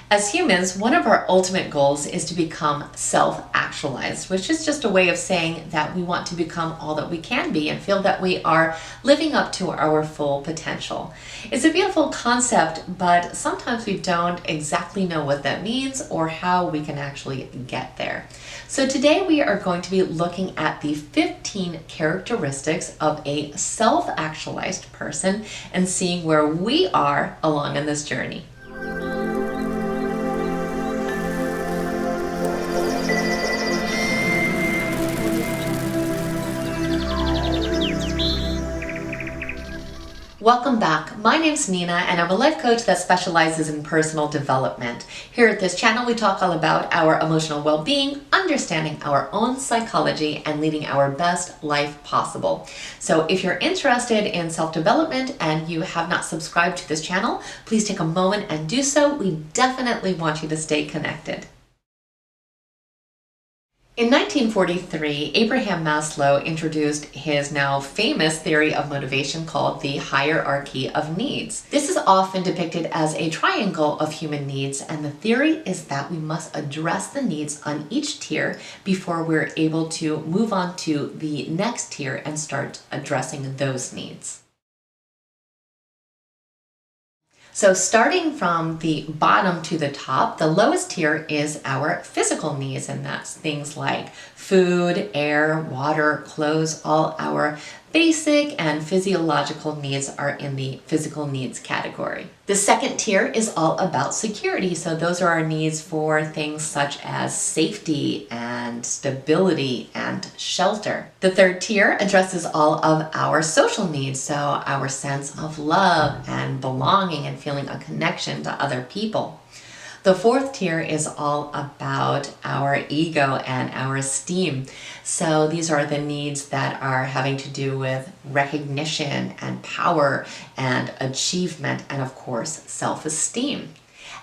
As humans, one of our ultimate goals is to become self-actualized, which is just a way of saying that we want to become all that we can be and feel that we are living up to our full potential. It's a beautiful concept, but sometimes we don't exactly know what that means or how we can actually get there. So today we are going to be looking at the 15 characteristics of a self-actualized person and seeing where we are along in this journey. Welcome back. My name's Nina and I'm a life coach that specializes in personal development. Here at this channel we talk all about our emotional well-being, understanding our own psychology, and leading our best life possible. So if you're interested in self-development and you have not subscribed to this channel, please take a moment and do so. We definitely want you to stay connected. In 1943, Abraham Maslow introduced his now famous theory of motivation called the hierarchy of needs. This is often depicted as a triangle of human needs, and the theory is that we must address the needs on each tier before we're able to move on to the next tier and start addressing those needs. So starting from the bottom to the top, the lowest tier is our physical needs, and that's things like food, air, water, clothes. All our basic and physiological needs are in the physical needs category. The second tier is all about security. So those are our needs for things such as safety and stability and shelter. The third tier addresses all of our social needs. So our sense of love and belonging and feeling a connection to other people. The fourth tier is all about our ego and our esteem. So these are the needs that are having to do with recognition and power and achievement and of course self-esteem.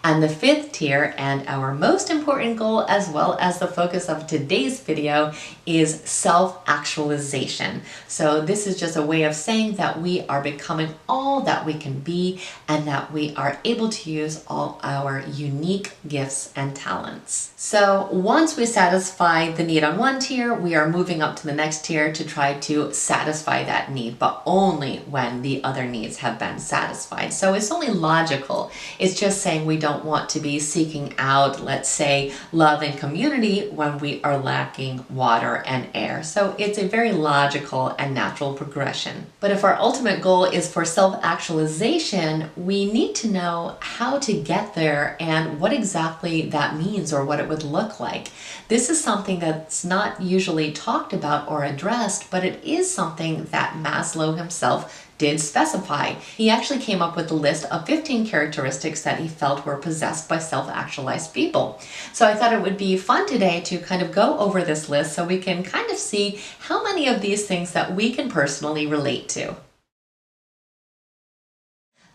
And the fifth tier, and our most important goal as well as the focus of today's video, is self-actualization. So this is just a way of saying that we are becoming all that we can be and that we are able to use all our unique gifts and talents. So once we satisfy the need on one tier, we are moving up to the next tier to try to satisfy that need, but only when the other needs have been satisfied. So it's only logical. It's just saying we don't want to be seeking out, let's say, love and community when we are lacking water and air. So it's a very logical and natural progression. But if our ultimate goal is for self-actualization, we need to know how to get there and what exactly that means or what it would look like. This is something that's not usually talked about or addressed, but it is something that Maslow himself did specify. He actually came up with a list of 15 characteristics that he felt were possessed by self-actualized people. So I thought it would be fun today to kind of go over this list so we can kind of see how many of these things that we can personally relate to.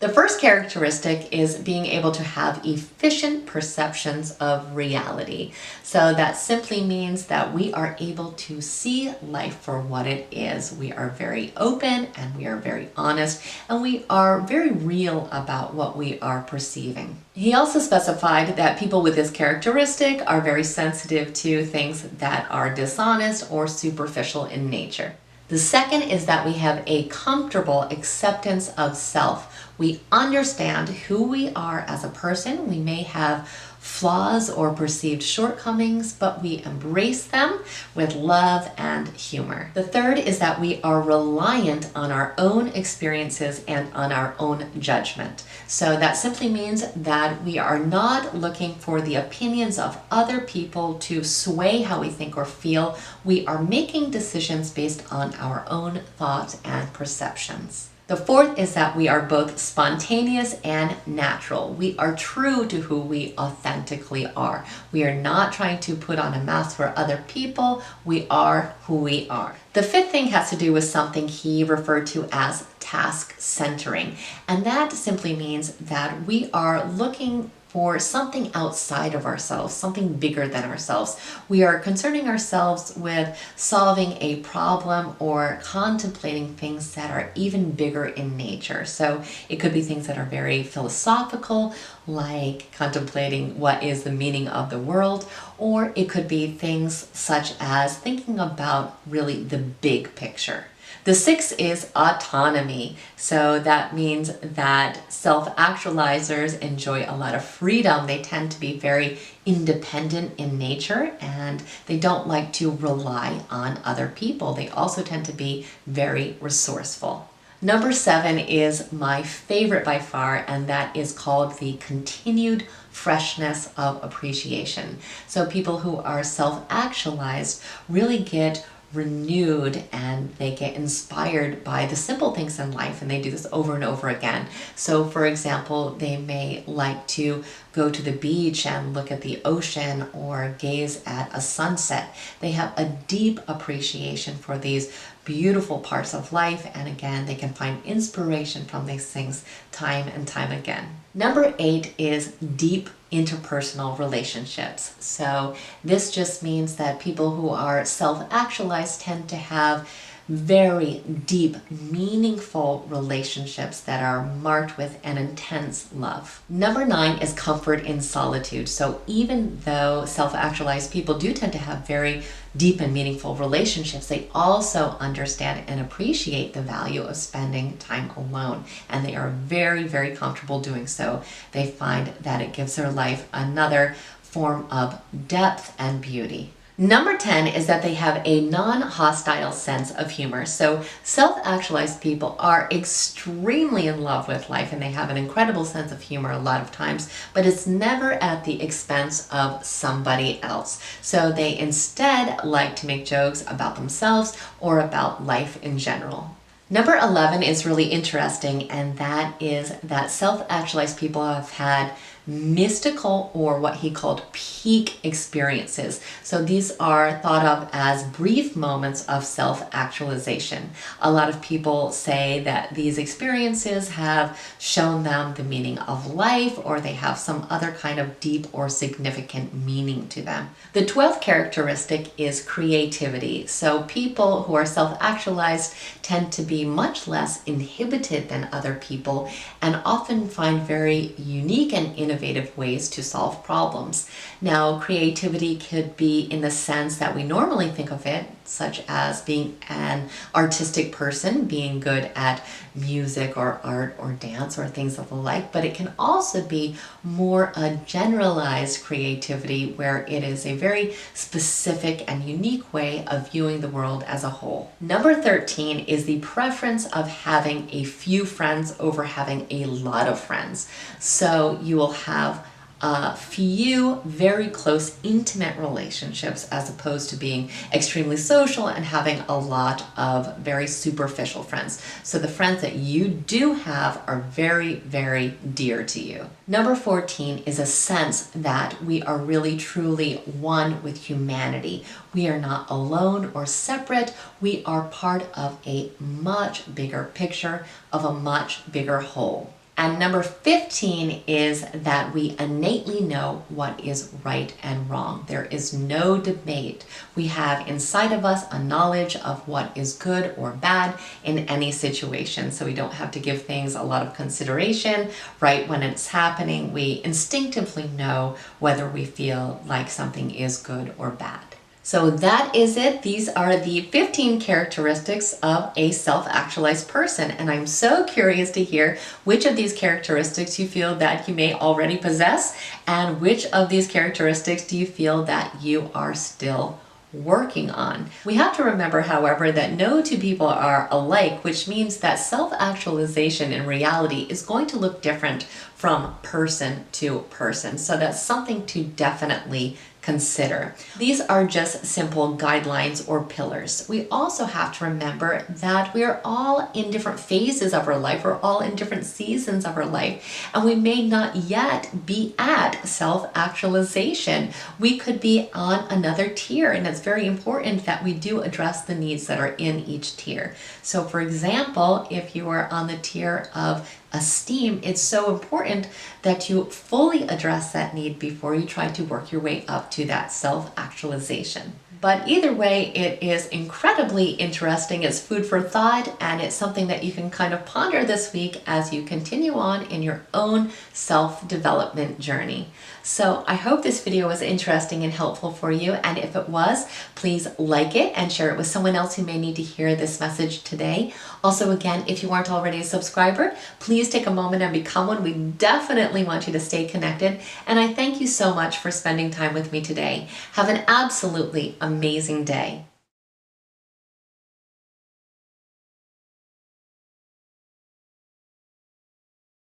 The first characteristic is being able to have efficient perceptions of reality. So that simply means that we are able to see life for what it is. We are very open and we are very honest and we are very real about what we are perceiving. He also specified that people with this characteristic are very sensitive to things that are dishonest or superficial in nature. The second is that we have a comfortable acceptance of self. We understand who we are as a person. We may have flaws or perceived shortcomings, but we embrace them with love and humor. The third is that we are reliant on our own experiences and on our own judgment. So that simply means that we are not looking for the opinions of other people to sway how we think or feel. We are making decisions based on our own thoughts and perceptions. The fourth is that we are both spontaneous and natural. We are true to who we authentically are. We are not trying to put on a mask for other people. We are who we are. The fifth thing has to do with something he referred to as task centering. And that simply means that we are looking for something outside of ourselves, something bigger than ourselves. We are concerning ourselves with solving a problem or contemplating things that are even bigger in nature. So it could be things that are very philosophical, like contemplating what is the meaning of the world, or it could be things such as thinking about really the big picture. The 6 is autonomy. So that means that self-actualizers enjoy a lot of freedom. They tend to be very independent in nature and they don't like to rely on other people. They also tend to be very resourceful. Number 7 is my favorite by far, and that is called the continued freshness of appreciation. So people who are self-actualized really get renewed and they get inspired by the simple things in life, and they do this over and over again. So for example, they may like to go to the beach and look at the ocean or gaze at a sunset. They have a deep appreciation for these beautiful parts of life, and again, they can find inspiration from these things time and time again. Number 8 is deep interpersonal relationships. So this just means that people who are self-actualized tend to have very deep, meaningful relationships that are marked with an intense love. Number 9 is comfort in solitude. So even though self-actualized people do tend to have very deep and meaningful relationships, they also understand and appreciate the value of spending time alone. And they are very, very comfortable doing so. They find that it gives their life another form of depth and beauty. Number 10 is that they have a non-hostile sense of humor. So self-actualized people are extremely in love with life and they have an incredible sense of humor a lot of times, but it's never at the expense of somebody else. So they instead like to make jokes about themselves or about life in general. Number 11 is really interesting, and that is that self-actualized people have had mystical, or what he called peak experiences. So these are thought of as brief moments of self-actualization. A lot of people say that these experiences have shown them the meaning of life, or they have some other kind of deep or significant meaning to them. The 12th characteristic is creativity. So people who are self-actualized tend to be much less inhibited than other people and often find very unique and innovative ways to solve problems. Now, creativity could be in the sense that we normally think of it, such as being an artistic person, being good at music or art or dance or things of the like, but it can also be more a generalized creativity where it is a very specific and unique way of viewing the world as a whole. Number 13 is the preference of having a few friends over having a lot of friends. So you will have a few very close, intimate relationships as opposed to being extremely social and having a lot of very superficial friends. So the friends that you do have are very, very dear to you. Number 14 is a sense that we are really truly one with humanity. We are not alone or separate. We are part of a much bigger picture, of a much bigger whole. And number 15 is that we innately know what is right and wrong. There is no debate. We have inside of us a knowledge of what is good or bad in any situation. So we don't have to give things a lot of consideration right when it's happening. We instinctively know whether we feel like something is good or bad. So that is it. These are the 15 characteristics of a self-actualized person. And I'm so curious to hear which of these characteristics you feel that you may already possess, and which of these characteristics do you feel that you are still working on. We have to remember, however, that no two people are alike, which means that self-actualization in reality is going to look different from person to person. So that's something to definitely consider. These are just simple guidelines or pillars. We also have to remember that we are all in different phases of our life. We're all in different seasons of our life, and we may not yet be at self-actualization. We could be on another tier, and it's very important that we do address the needs that are in each tier. So for example, if you are on the tier of self-esteem, it's so important that you fully address that need before you try to work your way up to that self-actualization. But either way, it is incredibly interesting. It's food for thought, and it's something that you can kind of ponder this week as you continue on in your own self-development journey. So I hope this video was interesting and helpful for you, and if it was, please like it and share it with someone else who may need to hear this message today. Also, again, if you aren't already a subscriber, please take a moment and become one. We definitely want you to stay connected, and I thank you so much for spending time with me today. Have an absolutely amazing day.